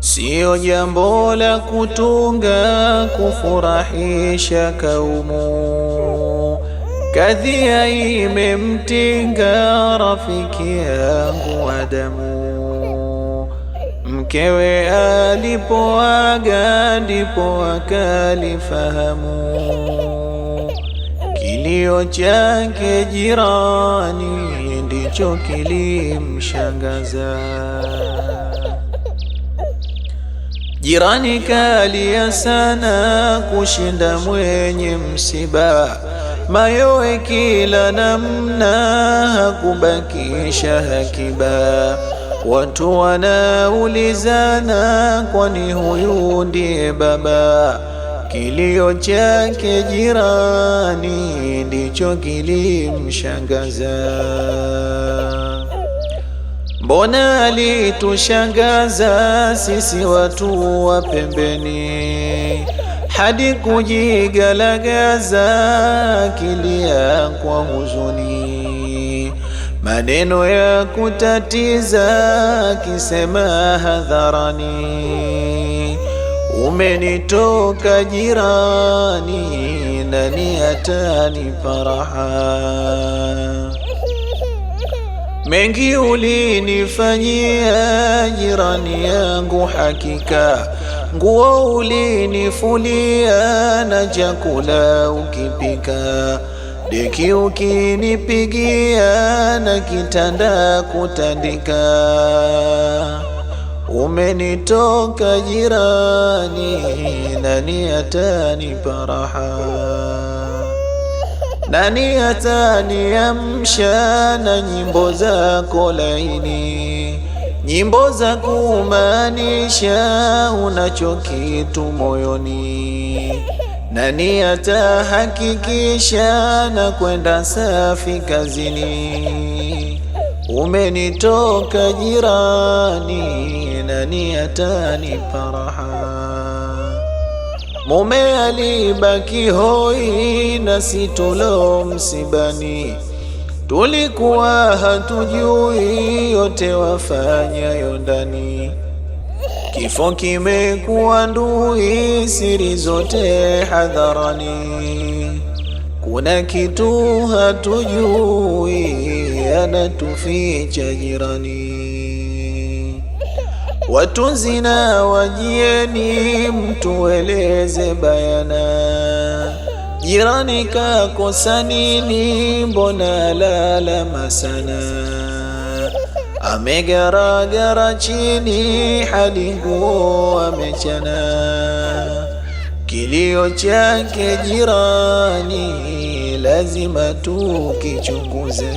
sio jambo la kutunga kufurahisha kaumu. Kadhia imemtinga rafiki yangu wa damu, mkewe alipoaga ndipo akalifahamu. Kilio chake jirani ndicho kilimshangaza. Jirani kalia sana kushinda mwenye msiba, mayowe kila namna hakubakisha hakiba. Watu wanaulizana, kwani huyu ndiye baba? Kilio chake jirani ndicho kilimshangaza. Mbona alitushangaza sisi watu wa pembeni, hadi kujigalagaza kilia kwa huzuni, maneno ya kutatiza kisema hadharani. Umenitoka jirani, nani atanipa raha? Mengi ulinifanyia jirani yangu hakika, nguo ulinifulia na chakula ukipika, deki ukinipigia na kitanda kutandika. Umenitoka jirani, nani atanipa raha? Nani ataniamsha na nyimbo zako laini, nyimbo za kumaanisha unacho kitu moyoni? Nani atahakikisha na kwenda safi kazini? Umenitoka jirani, nani atanipa raha? Mume alibaki hoi na situlo msibani, tulikuwa hatujui yote wafanyayo ndani. Kifo kimekuwa ndui, siri zote hadharani. Kuna kitu hatujui, anatuficha jirani. Watu zina wajieni, mtueleze bayana, jirani kakosa nini? Mbona lalama sana? Amegaragara chini hadi nguo amechana. Kilio chake jirani lazima tukichunguze.